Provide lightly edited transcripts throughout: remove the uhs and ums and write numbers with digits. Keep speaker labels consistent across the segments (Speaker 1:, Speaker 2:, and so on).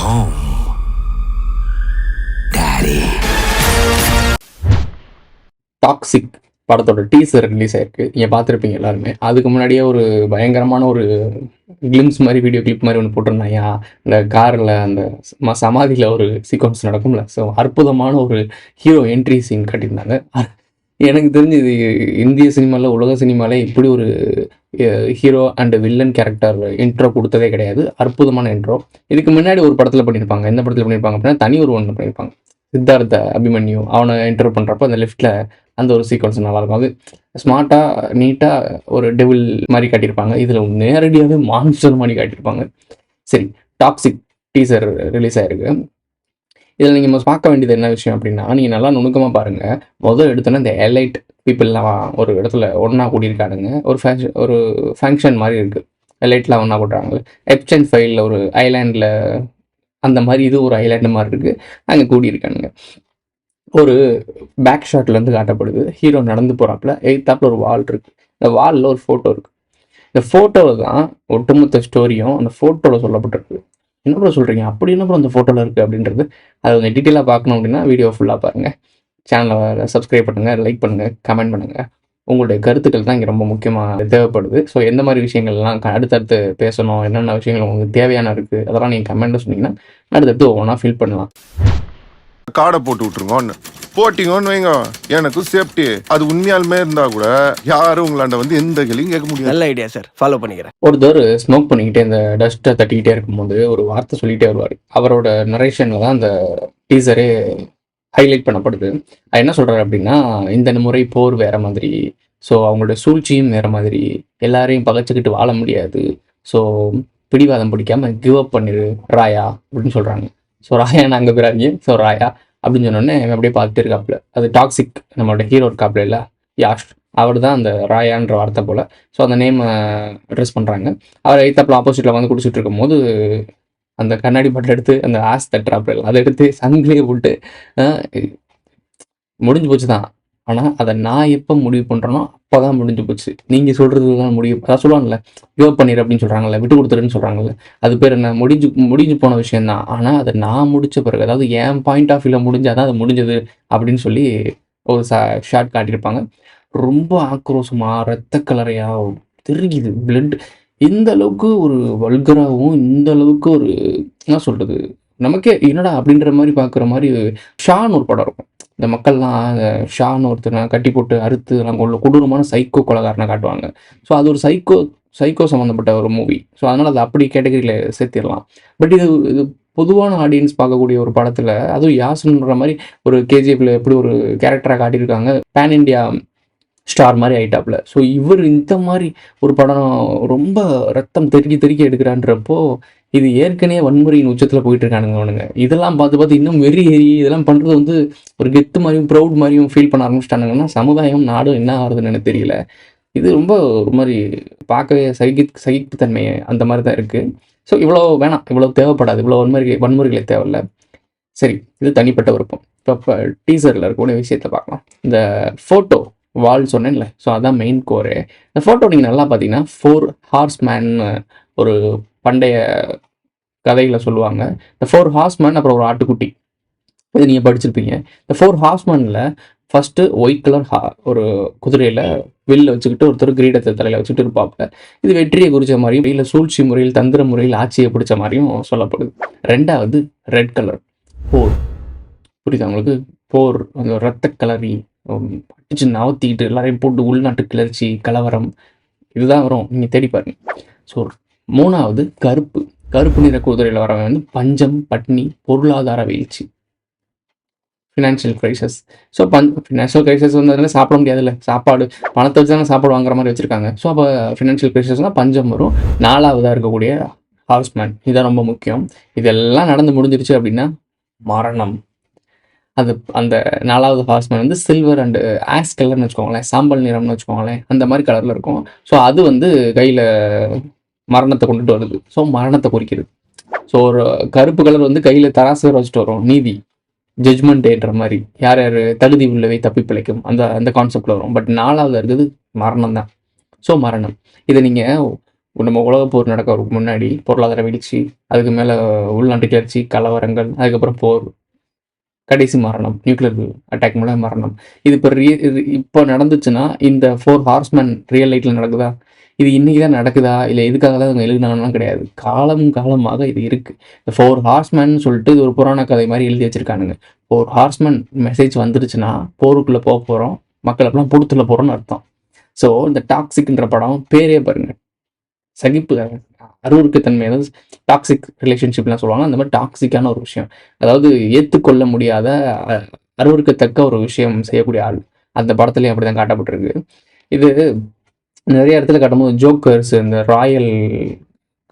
Speaker 1: home, Daddy.
Speaker 2: Toxic படத்தோட teaser release ஆயிருக்கு. நீங்கள் பார்த்துருப்பீங்க எல்லாருமே. அதுக்கு முன்னாடியே ஒரு பயங்கரமான ஒரு கிளிம்ஸ் மாதிரி வீடியோ கிளிப் மாதிரி ஒன்று போட்டிருந்தாயா, இந்த காரில் அந்த சமாதியில் ஒரு சீக்வன்ஸ் நடக்கும்ல. ஸோ அற்புதமான ஒரு ஹீரோ என்ட்ரி சீன் காட்டியிருந்தாங்க. எனக்கு தெரிஞ்சு இது இந்திய சினிமாவில், உலக சினிமாவில் இப்படி ஒரு hero and villain character intro கொடுத்ததே கிடையாது. அற்புதமான இன்ட்ரோ. இதுக்கு முன்னாடி ஒரு படத்தில் பண்ணியிருப்பாங்க. எந்த படத்தில் பண்ணியிருப்பாங்க அப்படின்னா, தனி ஒரு ஒன்று பண்ணியிருப்பாங்க. சித்தார்த்த அபிமன்யு அவனை இன்ட்ரோ பண்ணுறப்ப அந்த லெஃப்ட்டில் அந்த ஒரு சீக்வன்ஸ் நல்லாயிருக்கும். அது ஸ்மார்ட்டாக நீட்டாக ஒரு டெவில் மாதிரி காட்டியிருப்பாங்க. இதில் நேரடியாகவே மான்ஸ்டர் மாதிரி காட்டியிருப்பாங்க. சரி, டாக்ஸிக் டீசர் ரிலீஸ் ஆகிருக்கு. இதில் நீங்கள் பார்க்க வேண்டியது என்ன விஷயம் அப்படின்னா, நீங்கள் நல்லா நுணுக்கமாக பாருங்கள். முதல் எடுத்தோன்னா இந்த எலைட் பீப்புளெலாம் ஒரு இடத்துல ஒன்றா கூடியிருக்கானுங்க. ஒரு ஃபங்க்ஷன் மாதிரி இருக்குது. எலைட்லாம் ஒன்றா போடுறாங்க. எப்சன் ஃபைலில் ஒரு ஐலாண்டில் அந்த மாதிரி இது ஒரு ஐலாண்டு மாதிரி இருக்குது. அங்கே கூடியிருக்கானுங்க. ஒரு பேக் ஷாட்லேருந்து காட்டப்படுது. ஹீரோ நடந்து போகிறாப்புல. எய்த்தாப்பில் ஒரு வால் இருக்குது. இந்த வாலில் ஒரு ஃபோட்டோ இருக்குது. இந்த ஃபோட்டோவில் தான் ஒட்டுமொத்த ஸ்டோரியும் அந்த ஃபோட்டோவில் சொல்லப்பட்டிருக்கு. என்ன ப்ரோ சொல்கிறீங்க, அப்படி என்ன ப்ரோ அந்த ஃபோட்டோவில் இருக்குது அப்படின்றது அதை கொஞ்சம் டீட்டெயிலாக பார்க்கணும் அப்படின்னா வீடியோ ஃபுல்லாக பாருங்கள். சேனலை சப்ஸ்கிரைப் பண்ணுங்கள், லைக் பண்ணுங்கள், கமெண்ட் பண்ணுங்கள். உங்களுடைய கருத்துக்கள் தான் இங்கே ரொம்ப முக்கியமாக தேவைப்படுது. ஸோ எந்த மாதிரி விஷயங்கள்லாம் அடுத்தடுத்து பேசணும், என்னென்ன விஷயங்கள் உங்களுக்கு தேவையான இருக்குது, அதெல்லாம் நீங்கள் கமெண்ட்டில் சொன்னீங்கன்னா அடுத்தடுத்து ஒவ்வொன்றா ஃபீல் பண்ணலாம்.
Speaker 3: காடை போட்டு விட்டுருங்க, போட்டிங்கன்னு வைங்க, எனக்கும் சேஃப்டி. அது உண்மையாலுமே இருந்தா கூட யாரும் உங்களாண்ட வந்து எந்த கேள்வியும் கேட்க முடியாது.
Speaker 4: நல்ல ஐடியா சார், ஃபாலோ பண்ணிக்கிறேன்.
Speaker 2: ஒருத்தர் ஸ்மோக் பண்ணிக்கிட்டே இந்த டஸ்ட்டை தட்டிக்கிட்டே இருக்கும்போது ஒரு வார்த்தை சொல்லிகிட்டே வருவார். அவரோட நரேஷனில் தான் அந்த டீசரே ஹைலைட் பண்ணப்படுது. அது என்ன சொல்கிறாரு அப்படின்னா, இந்த முறை போர் வேறு மாதிரி, ஸோ அவங்களோட சூழ்ச்சியும் வேறு மாதிரி, எல்லாரையும் பகைச்சிக்கிட்டு வாழ முடியாது, ஸோ பிடிவாதம் பிடிக்காமல் கிவ் அப் பண்ணிடு ராயா அப்படின்னு சொல்கிறாங்க. ஸோ ராயா நாங்கள் பிறாங்க, ஸோ ராயா அப்படின்னு சொன்னோடனே அப்படியே பார்த்துட்டு இருக்காப்புல. அது டாக்ஸிக் நம்மளோட ஹீரோ இருக்காப்புல இல்லை, யாஷ், அவர் தான் அந்த ராயான்ற வார்த்தை போல். ஸோ அந்த நேம் அட்ரஸ் பண்ணுறாங்க. அவர் எய்த்தாப்பில் ஆப்போசிட்டில் வந்து குடிச்சிட்டு இருக்கும்போது அந்த கண்ணாடி பாட்டில் எடுத்து அந்த ஆஸ் தட்டுறாப்புல, அதை எடுத்து சங்கிலே போட்டு முடிஞ்சு போச்சு தான். ஆனால் அதை நான் எப்போ முடிவு பண்ணுறேனோ அப்போ தான் முடிஞ்சு போச்சு. நீங்கள் சொல்கிறது தான் முடிவு. அதான் சொல்லுவாங்கள்ல, கிவ் பண்ணிடு அப்படின்னு சொல்கிறாங்கல்ல, விட்டு கொடுத்துருன்னு சொல்கிறாங்கல்ல, அது பேர் என்ன, முடிஞ்சு போன விஷயந்தான். ஆனால் அதை நான் முடித்த பிறகு, அதாவது என் பாயிண்ட் ஆஃப் வியூவில் முடிஞ்சால் தான் அது முடிஞ்சது அப்படின்னு சொல்லி ஒரு ஷார்ட் காட்டியிருப்பாங்க. ரொம்ப ஆக்ரோஷமாக ரத்த கலரையாக தெரியுது பிளட். இந்த அளவுக்கு ஒரு வல்கராகவும், இந்த அளவுக்கு ஒரு என்ன சொல்கிறது, நமக்கே என்னடா அப்படின்ற மாதிரி பார்க்குற மாதிரி ஷான்னு ஒரு படம் இருக்கும். இந்த மக்கள்லாம் ஷான்னு ஒருத்தனை கட்டி போட்டு அறுத்து நாங்கள் கொடூரமான சைக்கோ கொலைகாரனை காட்டுவாங்க. ஸோ அது ஒரு சைக்கோ சம்மந்தப்பட்ட ஒரு மூவி. ஸோ அதனால் அது அப்படி கேட்டகரியில் சேர்த்திடலாம். பட் இது பொதுவான ஆடியன்ஸ் பார்க்கக்கூடிய ஒரு படத்தில், அதுவும் யாஸ்ன்ற மாதிரி ஒரு கேஜிஎஃப்ல எப்படி ஒரு கேரக்டராக காட்டியிருக்காங்க, பேன் இண்டியா ஸ்டார் மாதிரி ஆயிட்டாப்புல. ஸோ இவர் இந்த மாதிரி ஒரு படம் ரொம்ப ரத்தம் தெறிக்கி எடுக்கிறான்றப்போ, இது ஏற்கனவே வன்முறையின் உச்சத்தில் போயிட்டு இருக்கானுங்க அவனுங்க. இதெல்லாம் பார்த்து இன்னும் வெறி இதெல்லாம் பண்ணுறது வந்து ஒரு கெத்து மாதிரியும் ப்ரௌட் மாதிரியும் ஃபீல் பண்ண ஆரம்பிச்சிட்டானுங்கன்னா சமுதாயம் நாடும் என்ன ஆகுதுன்னு எனக்கு தெரியல. இது ரொம்ப ஒரு மாதிரி பார்க்கவே சகிப்புத்தன்மை அந்த மாதிரி தான் இருக்குது. ஸோ இவ்வளோ வேணாம், இவ்வளோ தேவைப்படாது, இவ்வளோ வன்முறைகளே தேவையில்லை. சரி, இது தனிப்பட்ட விருப்பம். இப்போ டீசரில் இருக்கக்கூடிய விஷயத்தை பார்க்கலாம். இந்த ஃபோட்டோ வால் சொன்னேன்ல, ஸோ அதான் மெயின் கோரு. இந்த ஃபோட்டோ நீங்கள் நல்லா பார்த்தீங்கன்னா 4 ஹார்ஸ்மேன் ஒரு பண்டைய கதைகளை சொல்லுவாங்க. இந்த 4 ஹார்ஸ்மேன் அப்புறம் ஒரு ஆட்டுக்குட்டி, இது நீங்கள் படிச்சிருப்பீங்க. இந்த 4 ஹார்ஸ்மேனில் ஃபஸ்ட்டு ஒயிட் கலர் ஒரு குதிரையில் வெளில வச்சுக்கிட்டு ஒருத்தர் கிரீடத்தை தலையில் வச்சுட்டு இருப்பாங்க. இது வெற்றியை குறித்த மாதிரியும், இல்லை சூழ்ச்சி முறையில் தந்திர முறையில் ஆட்சியை பிடிச்ச மாதிரியும் சொல்லப்படுது. ரெண்டாவது ரெட் கலர் போர். புரியுது உங்களுக்கு? போர், அந்த ரத்த கலரி அடிச்சு நவத்திக்கிட்டு எல்லாரையும் போட்டு உள்நாட்டு கிளர்ச்சி, கலவரம், இதுதான் வரும். நீங்கள் தேடி பாருங்க. ஸோ மூணாவது கருப்பு நிற குதிரையில் வரவங்க வந்து பஞ்சம், பட்னி, பொருளாதார வீழ்ச்சி, financial Crysis. So financial Crysis வந்து அதனால சாப்பிட முடியாதுல்ல, சாப்பாடு பணத்தை வச்சு தானே சாப்பாடு வாங்குற மாதிரி வச்சுருக்காங்க. ஸோ அப்போ ஃபினான்ஷியல் கிரைசஸ்னால் பஞ்சம் வரும். நாலாவதாக இருக்கக்கூடிய ஹார்ஸ்மேன், இதுதான் ரொம்ப முக்கியம். இதெல்லாம் நடந்து முடிஞ்சிருச்சு அப்படின்னா மரணம். அந்த நாலாவது ஹார்ஸ்மேன் வந்து சில்வர் அண்டு ஆஷ் கலர்னு வச்சுக்கோங்களேன், சாம்பல் நிறம்னு வச்சுக்கோங்களேன், அந்த மாதிரி கலரில் இருக்கும். ஸோ அது வந்து கையில் மரணத்தை கொண்டுட்டு வருது. ஸோ மரணத்தை குறிக்கிறது. ஸோ ஒரு கருப்பு கலர் வந்து கையில் தராசு வச்சுட்டு வரும், நீதி, ஜட்ஜ்மெண்ட் டேன்ற மாதிரி, யார் தகுதி உள்ளவை தப்பி பிழைக்கும், அந்த கான்செப்டில் வரும். பட் நாலாவது இருக்குது மரணம் தான். ஸோ மரணம். இதை நீங்கள் நம்ம உலகப் போர் நடக்கிறதுக்கு முன்னாடி பொருளாதார வீழ்ச்சி, அதுக்கு மேல உள்நாட்டு கிளர்ச்சி, கலவரங்கள், அதுக்கப்புறம் போர், கடைசி மரணம், நியூக்ளியர் அட்டாக் மூலம் மரணம். இது இப்போ நடந்துச்சுன்னா, இந்த 4 ஹார்ஸ்மேன் ரியல் லைஃப்ல நடக்குதா? இது இன்னைக்கு தான் நடக்குதா? இல்ல எதுக்காக தான் இவங்க எழுதினாங்கலாம் கிடையாது. காலமாக இது இருக்கு. இந்த 4 ஹார்ஸ்மேன்னு சொல்லிட்டு இது ஒரு புராண கதை மாரி எழுதி வச்சிருக்கானுங்க. 4 ஹார்ஸ்மேன் மெசேஜ் வந்துருச்சுன்னா, போருக்குள்ள போறோம். மக்கள் அப்பலாம் புடுத்துல போறோம்னு அர்த்தம். ஸோ இந்த டாக்ஸிக்ன்ற படம் பேரே பாருங்க. சகிப்பு அருவருக்கத்தன்மை, அதாவது டாக்ஸிக் ரிலேஷன்ஷிப்லாம் சொல்லுவாங்க. அந்த மாதிரி டாக்ஸிக்கான ஒரு விஷயம். அதாவது ஏற்றுக்கொள்ள முடியாத அ அருவருக்கத்தக்க ஒரு விஷயம் செய்யக்கூடிய ஆள். அந்த படத்துலயும் அப்படிதான் காட்டப்பட்டிருக்கு. இது நிறைய இடத்துல காட்டும்போது ஜோக்கர்ஸ், இந்த ராயல்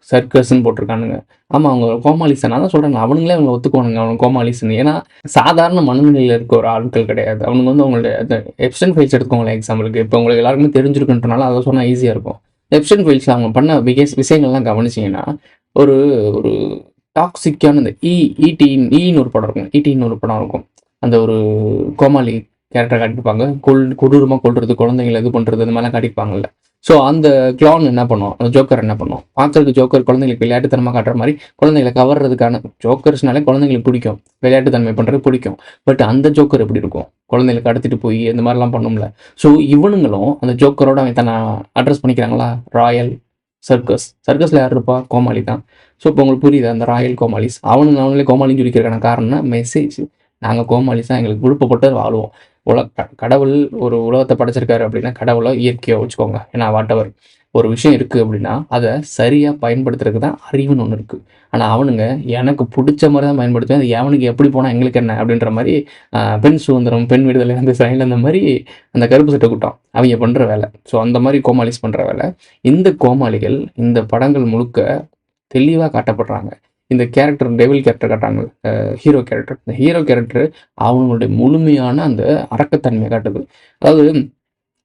Speaker 2: சர்க்கஸ்ன்னு போட்டிருக்கானுங்க. ஆமா, அவங்க கோமாளிஸ் தான். நான் தான் சொல்றேன்ல, அவனுங்களே அவங்கள ஒத்துக்குவானுங்க அவனுங்க கோமாளிஸ்ன்னு. ஏன்னா, சாதாரண மனநிலையில இருக்க ஒரு ஆட்கள் கிடையாது. அவனுங்க வந்து அவங்களுடைய அந்த எப்ஸ்டன் ஃபைல்ஸ் எடுத்துக்கோங்களேன் எக்ஸாம்பிளுக்கு. இப்போ உங்களுக்கு எல்லாருக்குமே தெரிஞ்சிருக்குன்றனால அதை சொன்னா ஈஸியா இருக்கும். எப்ஸ்டன் ஃபைல்ஸ்ல அவங்க பண்ண விஷயங்கள்லாம் கவனிச்சீங்கன்னா, ஒரு ஒரு டாக்ஸிக்கான இந்த ஈன்னு ஒரு படம் இருக்கும். ஈடின்னு ஒரு படம் இருக்கும். அந்த ஒரு கோமாளி கேரக்டர் காட்டியிருப்பாங்க. கொடூரமா கொல்றது, குழந்தைங்கள இது பண்றது, இந்த மாதிரிலாம் காட்டியிருப்பாங்கல்ல. ஸோ அந்த க்ளவுன் என்ன பண்ணும், அந்த ஜோக்கர் என்ன பண்ணும், பார்க்கறதுக்கு ஜோக்கர் குழந்தைங்களுக்கு விளையாட்டுத்தனமா காட்டுற மாதிரி குழந்தைகளை கவர்றதுக்கான ஜோக்கர்ஸ்னாலே குழந்தைங்களுக்கு பிடிக்கும், விளையாட்டுத்தன்மை பண்ணுறது பிடிக்கும். பட் அந்த ஜோக்கர் எப்படி இருக்கும், குழந்தைகளை கடத்திட்டு போய் இந்த மாதிரிலாம் பண்ணும்ல. ஸோ இவனுங்களும் அந்த ஜோக்கரோட அவன் தன்னை அட்ரஸ் பண்ணிக்கிறாங்களா, ராயல் சர்க்கஸில் யார் இருப்பா, கோமாளி தான். ஸோ இப்போ உங்களுக்கு புரியுது அந்த ராயல் கோமாளிஸ். அவங்களே கோமாளின்னு சொல்லிக்கிறக்கான காரணம்னா மெசேஜ். நாங்கள் கோமாளிஸ் தான், எங்களுக்கு விருப்பப்பட்டு வாழ்வோம். கடவுள் ஒரு உலகத்தை படைச்சிருக்காரு அப்படின்னா, கடவுளை இயற்கையாக வச்சுக்கோங்க. ஏன்னா வாட்டவர் ஒரு விஷயம் இருக்குது அப்படின்னா அதை சரியாக பயன்படுத்துறதுக்கு தான் அறிவுன்னு ஒன்று இருக்குது. ஆனால் அவனுங்க எனக்கு பிடிச்ச மாதிரி தான் பயன்படுத்துவேன், அது எவனுக்கு எப்படி போனால் எங்களுக்கு என்ன அப்படின்ற மாதிரி பெண் சுதந்திரம், பெண் விடுதலை, அந்த சைடில் அந்த மாதிரி அந்த கருப்பு சட்டை கூட்டம் அவங்க பண்ணுற வேலை. ஸோ அந்த மாதிரி கோமாளிஸ் பண்ணுற வேலை. இந்த கோமாளிகள் இந்த படங்கள் முழுக்க தெளிவாக காட்டப்படுறாங்க. இந்த கேரக்டர், டெவில் கேரக்டர் காட்டுறாங்க, ஹீரோ கேரக்டர். இந்த ஹீரோ கேரக்டர் அவங்களுடைய முழுமையான அந்த அரக்கத்தன்மையை காட்டுது. அதாவது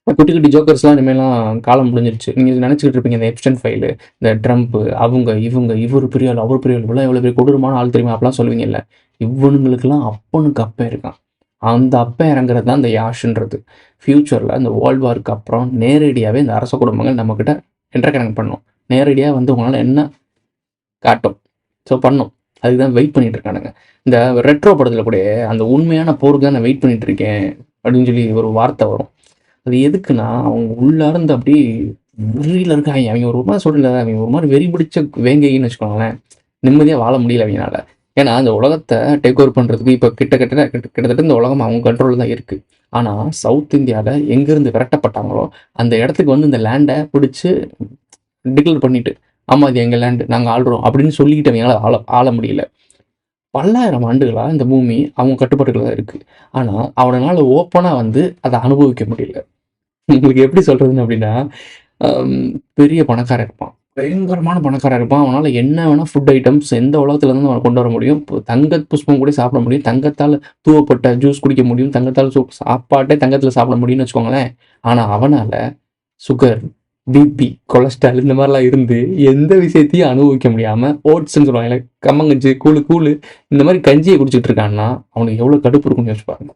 Speaker 2: குட்டி குட்டி ஜோக்கர்ஸ்லாம் இனிமேலாம் காலம் முடிஞ்சிருச்சு. நீங்கள் நினச்சிக்கிட்டு இருப்பீங்க இந்த எப்ஸ்டன் ஃபைலு, இந்த ட்ரம்ப்பு, அவங்க இவங்க, இவர் பெரிய ஆள், அவர் பெரிய ஆள், இவ்வளோ எவ்வளோ பெரிய கொடூரமான ஆள் தெரியுமா அப்படிலாம் சொல்லுவீங்கல்ல. இவனுங்களுக்கெல்லாம் அப்பனுக்கு அப்பன் இருக்கான். அந்த அப்பன் இறங்குறது தான் இந்த யாஷ்ன்றது. ஃப்யூச்சரில் இந்த வேர்ல்டு வார்க்கு அப்புறம் நேரடியாகவே இந்த அரச குடும்பங்கள் நம்மக்கிட்ட இன்டர்கனெக்ட் பண்ணும். நேரடியாக வந்து உங்களால் என்ன காட்டும், ஸோ பண்ணும். அதுக்கு தான் வெயிட் பண்ணிட்டு இருக்கானுங்க. இந்த ரெட்ரோ படத்தில் கூட அந்த உண்மையான போருக்கு தான் நான் வெயிட் பண்ணிட்டு இருக்கேன் அப்படின்னு சொல்லி ஒரு வார்த்தை வரும். அது எதுக்குன்னா, அவங்க உள்ளார்ந்து அப்படி வெறியில் இருக்காங்க. அவங்க ஒரு மாதிரி சொல்லல, அவங்க ஒரு மாதிரி வெறி பிடிச்ச வேங்கைன்னு வச்சுக்கோங்களேன். நிம்மதியாக வாழ முடியல அவங்களால. ஏன்னா அந்த உலகத்தை டேக் ஓவர் பண்ணுறதுக்கு இப்போ கிட்டத்தட்ட இந்த உலகம் அவங்க கண்ட்ரோலில் தான் இருக்குது. ஆனால் சவுத் இந்தியாவில் எங்கேருந்து விரட்டப்பட்டாங்களோ அந்த இடத்துக்கு வந்து இந்த லேண்டை பிடிச்சி டிக்ளேர் பண்ணிட்டு, ஆமாம் இது எங்கள் லேண்டு, நாங்கள் ஆள்றோம் அப்படின்னு சொல்லிக்கிட்டு அவங்களால ஆள முடியல. பல்லாயிரம் ஆண்டுகளாக இந்த பூமி அவங்க கட்டுப்பாட்டுக்குள்ள தான் இருக்குது. ஆனால் அவனால் ஓப்பனாக வந்து அதை அனுபவிக்க முடியல. உங்களுக்கு எப்படி சொல்கிறதுன்னு அப்படின்னா, பெரிய பணக்காரன் இருப்பான், பயங்கரமான பணக்காரன் இருப்பான். அவனால் என்ன வேணால் ஃபுட் ஐட்டம்ஸ் எந்த உலகத்துலேருந்து அவனை கொண்டு வர முடியும். இப்போ தங்க புஷ்பம் கூட சாப்பிட முடியும், தங்கத்தால் தூவப்பட்ட ஜூஸ் குடிக்க முடியும், தங்கத்தால் சாப்பாட்டே தங்கத்தில் சாப்பிட முடியும்னு வச்சுக்கோங்களேன். ஆனால் அவனால் சுகர், பிபி, கொலஸ்ட்ரால் இந்த மாதிரிலாம் இருந்து எந்த விஷயத்தையும் அனுபவிக்க முடியாமல் ஓட்ஸ்ன்னு சொல்லுவாங்க, கம்மங்கஞ்சி, கூழு இந்த மாதிரி கஞ்சியை குடிச்சிட்டு இருக்கான்னா அவனுக்கு எவ்வளோ கடுப்பு இருக்குன்னு யோசிச்சு பாருங்க.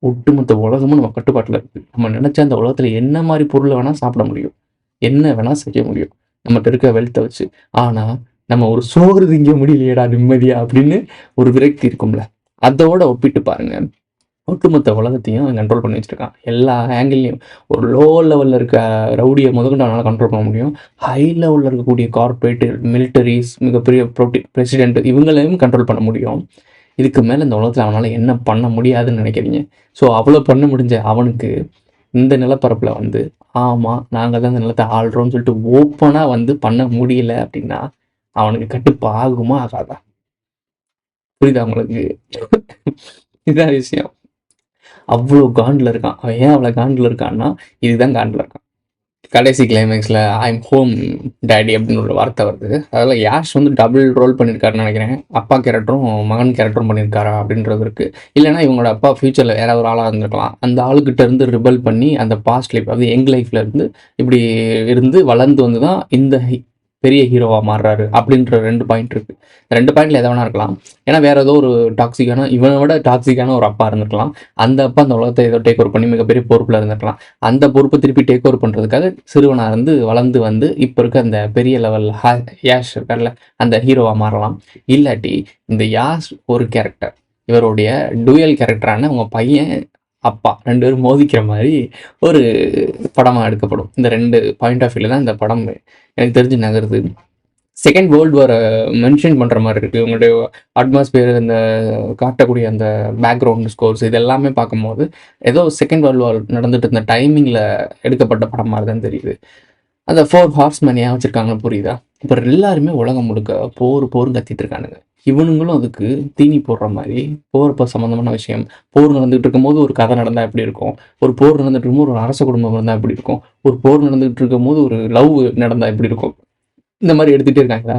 Speaker 2: ஒட்டுமொத்த உலகமும் நம்ம கட்டுப்பாட்டில் இருக்குது. நம்ம நினச்சா அந்த உலகத்தில் என்ன மாதிரி பொருளை வேணால் சாப்பிட முடியும், என்ன வேணால் செய்ய முடியும் நம்மகிட்ட இருக்க வெல்த்தை வச்சு. ஆனால் நம்ம ஒரு சோறு திங்க முடியலையேடா நிம்மதியா அப்படின்னு ஒரு விரக்தி இருக்கும்ல. அதோட ஒப்பிட்டு பாருங்க, ஒட்டுமொத்த உலகத்தையும் அவன் கண்ட்ரோல் பண்ணி வச்சுருக்கான். எல்லா ஆங்கிள்லையும் ஒரு லோ லெவலில் இருக்க ரவுடியை முதற்கொண்டு அவனால் கண்ட்ரோல் பண்ண முடியும். ஹை லெவலில் இருக்கக்கூடிய கார்பரேட்டு, மிலிட்டரிஸ், மிகப்பெரிய பிரசிடென்ட் இவங்களையும் கண்ட்ரோல் பண்ண முடியும். இதுக்கு மேலே இந்த உலகத்தில் அவனால் என்ன பண்ண முடியாதுன்னு நினைக்கிறீங்க? ஸோ அவ்வளோ பண்ண முடிஞ்ச அவனுக்கு இந்த நிலப்பரப்பில் வந்து ஆமாம் நாங்கள் தான் இந்த நிலத்தை ஆள்றோம்னு சொல்லிட்டு ஓப்பனாக வந்து பண்ண முடியல அப்படின்னா அவனுக்கு கட்டுப்பு ஆகுமா ஆகாதா? புரியுதா உங்களுக்கு? இதுதான் விஷயம். அவ்வளோ காண்டில் இருக்கான். அவன் ஏன் அவ்வளோ காண்டில் இருக்கான்னா இதுதான் காண்டில் இருக்கான். கடைசி கிளைமேக்ஸில் ஐம் ஹோம் டேடி அப்படின்னு ஒரு வார்த்தை வருது. அதில் யாஷ் வந்து டபுள் ரோல் பண்ணியிருக்காருன்னு நினைக்கிறேன். அப்பா கேரக்டரும் மகன் கேரக்டரும் பண்ணியிருக்காரா அப்படின்றது இருக்குது. இல்லைனா இவங்களோட அப்பா ஃப்யூச்சரில் யாராவது ஒரு ஆளாக இருந்திருக்கலாம். அந்த ஆளுக்கிட்ட இருந்து ரிபல் பண்ணி அந்த பாஸ்ட் லைஃப், அதாவது யங் லைஃப்பில் இருந்து இப்படி இருந்து வளர்ந்து வந்து தான் இந்த பெரிய ஹீரோவாக மாறுறாரு அப்படின்ற 2 பாயிண்ட் இருக்குது. 2 பாயிண்ட்ல எதை வேணா இருக்கலாம். ஏன்னா வேற ஏதோ ஒரு டாக்ஸிக்கான இவனை விட டாக்ஸிக்கான ஒரு அப்பா இருந்திருக்கலாம். அந்த அப்பா அந்த உலகத்தை ஏதோ டேக் ஓவர் பண்ணி மிகப்பெரிய பொறுப்பில் இருந்திருக்கலாம். அந்த பொறுப்பை திருப்பி டேக் ஓவர் பண்ணுறதுக்காக சிறுவனாக இருந்து வளர்ந்து வந்து இப்போ இருக்க அந்த பெரிய லெவல் யாஷ் இருக்கார்ல அந்த ஹீரோவாக மாறலாம். இல்லாட்டி இந்த யாஷ் ஒரு கேரக்டர், இவருடைய டுயல் கேரக்டரான உங்கள் பையன் அப்பா 2 பேரும் மோதிக்கிற மாதிரி ஒரு படமாக எடுக்கப்படும். இந்த 2 பாயிண்ட் ஆஃப் வியூவில் தான் இந்த படம் எனக்கு தெரிஞ்சு நகருது. செகண்ட் வேர்ல்டு வாரை மென்ஷன் பண்ணுற மாதிரி இருக்குது. உங்களுடைய அட்மாஸ்பியர், இந்த காட்டக்கூடிய அந்த பேக்ரவுண்ட் ஸ்கோர்ஸ் இது எல்லாமே பார்க்கும்போது ஏதோ செகண்ட் வேர்ல்டு வார் நடந்துட்டு இருந்த டைமிங்கில் எடுக்கப்பட்ட படம் மாதிரி தான் தெரியுது. அந்த 4 ஹார்ஸ்மேன் ஏன் வச்சுருக்காங்கன்னு புரியுதா? இப்போ எல்லாருமே உலகம் முழுக்க போர் கத்திட்டு இருக்கானுங்க. இவனுங்களும் அதுக்கு தீனி போடுற மாதிரி போர் சம்மந்தமான விஷயம். போர் நடந்துகிட்டு இருக்கும்போது ஒரு கதை நடந்தால் எப்படி இருக்கும், ஒரு போர் நடந்துட்டு இருக்கும்போது ஒரு அரச குடும்பம் இருந்தால் எப்படி இருக்கும், ஒரு போர் நடந்துகிட்டு இருக்கும்போது ஒரு லவ் நடந்தால் எப்படி இருக்கும், இந்த மாதிரி எடுத்துகிட்டே இருக்காங்களா?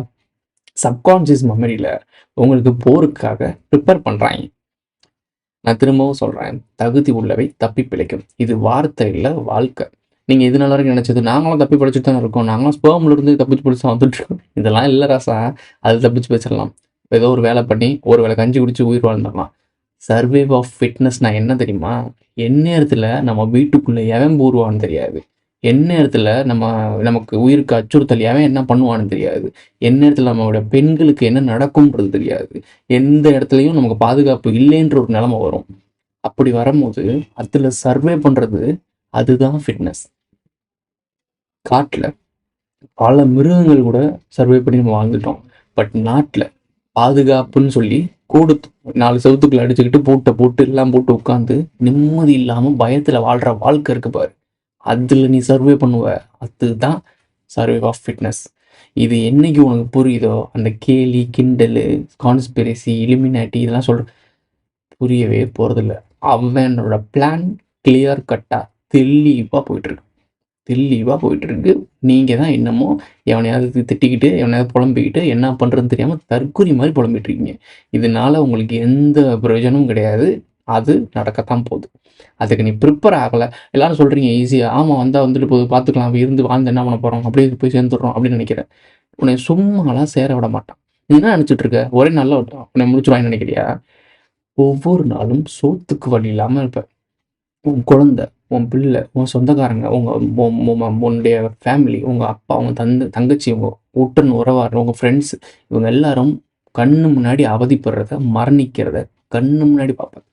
Speaker 2: சப்கான்ஷியஸ் மெமரியில் உங்களுக்கு போருக்காக ப்ரிப்பேர் பண்ணுறாங்க. நான் திரும்பவும் சொல்கிறேன், தகுதி உள்ளவை தப்பி பிழைக்கும். இது வார்த்தை இல்லை, வாழ்க்கை. நீங்கள் இது நாள் வரைக்கும் நினச்சது நாங்களும் தப்பி படிச்சுட்டு தான் இருக்கோம், நாங்களும் ஸ்பேம்லேருந்து தப்பிச்சு பிடிச்சி தான் வந்துட்டுருக்கோம், இதெல்லாம் இல்லை ராசா. அது தப்பிச்சு பேசிடலாம். ஏதோ ஒரு வேலை பண்ணி ஒரு வேலை கஞ்சி குடிச்சு உயிர் வாழ்ந்துடலாம். சர்வைவ் ஆஃப் ஃபிட்னஸ்னால் என்ன தெரியுமா? எந்நேரத்தில் நம்ம வீட்டுக்குள்ளே எவன் பூருவான்னு தெரியாது, எந்நேரத்தில் நமக்கு உயிருக்கு அச்சுறுத்தல் எவன் என்ன பண்ணுவான்னு தெரியாது, எந்நேரத்தில் நம்மளோட பெண்களுக்கு என்ன நடக்கும்ன்றது தெரியாது, எந்த இடத்துலையும் நமக்கு பாதுகாப்பு இல்லைன்ற ஒரு நிலைமை வரும். அப்படி வரும்போது அதில் சர்வே பண்ணுறது அதுதான் ஃபிட்னஸ். காட்டில் பல மிருகங்கள் கூட சர்வே பண்ணி நம்ம வாழ்ந்துட்டோம். பட் நாட்டில் பாதுகாப்புன்னு சொல்லி கூடு 4 செவத்துக்குள்ள அடிச்சுக்கிட்டு பூட்டை போட்டு எல்லாம் போட்டு உட்காந்து நிம்மதி இல்லாமல் பயத்தில் வாழ்கிற வாழ்க்கை இருக்கு பாரு, அதில் நீ சர்வே பண்ணுவ. அதுதான் சர்வே ஆஃப் ஃபிட்னஸ். இது என்னைக்கு உனக்கு புரியுதோ அந்த கேலி கிண்டலு கான்ஸ்பிரசி இலுமினாட்டி இதெல்லாம் புரியவே போகிறதில்ல. அவனோட பிளான் கிளியர் கட்டாக தெளிவாக போயிட்டுருக்கு. நீங்கள் தான் என்னமோ எவனையாவது திட்டிக்கிட்டு எவனையாவது புலம்பிக்கிட்டு என்ன பண்ணுறதுன்னு தெரியாமல் தற்கொலை மாதிரி புலம்பிட்டு இருக்கீங்க. இதனால உங்களுக்கு எந்த பிரயோஜனமும் கிடையாது. அது நடக்கத்தான் போகுது. அதுக்கு நீ ப்ரிப்பேர் ஆகலை. எல்லாரும் சொல்கிறீங்க ஈஸியாக, ஆமாம் வந்தால் வந்துட்டு போது பார்த்துக்கலாம், இருந்து வாழ்ந்து என்ன பண்ண போகிறோம், அப்படியே போய் சேர்ந்துடுறோம் அப்படின்னு நினைக்கிறேன். உன்னை சும்மாலாம் சேர விட மாட்டான். நீ என்ன நினச்சிட்டு இருக்க? ஒரே நாளில் உன்னை முடிச்சுடுவான்னு நினைக்கிறியா? ஒவ்வொரு நாளும் சோத்துக்கு வழி இல்லாமல் இருப்ப. உன் குழந்தை, உன் பிள்ளை, உன் சொந்தக்காரங்க, உன்னுடைய ஃபேமிலி, உங்கள் அப்பா, உங்கள் தங்கச்சி, உங்கள் உடன் உறவாடுற உங்கள் ஃப்ரெண்ட்ஸ், இவங்க எல்லாரும் கண்ணு முன்னாடி அவதிப்படுறத மரணிக்கிறத கண்ணு முன்னாடி பார்ப்பேன்.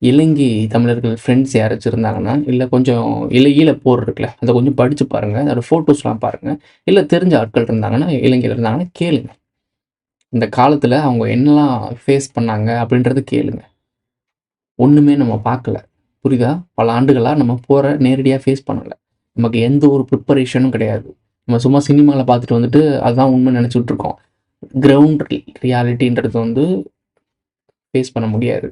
Speaker 2: இலங்கை தமிழர்கள் ஃப்ரெண்ட்ஸ் யாராச்சும் இருந்தாங்கன்னா, இல்லை கொஞ்சம் ஈழ போர் இருக்குல்ல அதை கொஞ்சம் படித்து பாருங்கள், அதோட ஃபோட்டோஸ்லாம் பாருங்கள். இல்லை தெரிஞ்ச ஆட்கள் இருந்தாங்கன்னா, இலங்கையில் இருந்தாங்கன்னா கேளுங்க. இந்த காலத்தில் அவங்க என்னெல்லாம் ஃபேஸ் பண்ணாங்க அப்படின்றத கேளுங்க. ஒன்றுமே நம்ம பார்க்கல, புரியுதா? பல ஆண்டுகளாக நம்ம போகிற நேரடியாக ஃபேஸ் பண்ணலை. நமக்கு எந்த ஒரு ப்ரிப்பரேஷனும் கிடையாது. நம்ம சும்மா சினிமாவில் பார்த்துட்டு வந்துட்டு அதுதான் உண்மை நினச்சிட்டு இருக்கோம். கிரவுண்ட் ரியாலிட்டின்றது ஃபேஸ் பண்ண முடியாது.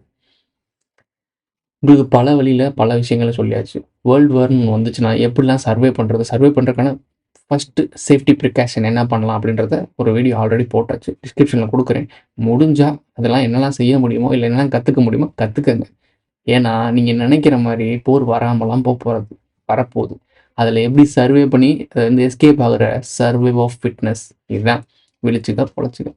Speaker 2: உங்களுக்கு பல வழியில் பல விஷயங்களை சொல்லியாச்சு. வேர்ல்டு வார்னு வந்துச்சுன்னா எப்படிலாம் சர்வே பண்ணுறதுக்கான ஃபஸ்ட்டு சேஃப்டி ப்ரிகாஷன் என்ன பண்ணலாம் அப்படின்றத ஒரு வீடியோ ஆல்ரெடி போட்டாச்சு, டிஸ்கிரிப்ஷனில் கொடுக்குறேன். முடிஞ்சால் அதெல்லாம் என்னெல்லாம் செய்ய முடியுமோ இல்லை என்னெல்லாம் கற்றுக்க முடியுமோ கற்றுக்கங்க. ஏன்னா நீங்கள் நினைக்கிற மாதிரி போர் வராமலாம் வரப்போகுது. அதில் எப்படி சர்வே பண்ணி எஸ்கேப் ஆகுற சர்வே ஆஃப் ஃபிட்னஸ், இதுதான் விழிச்சுக்க பொழைச்சிக்க.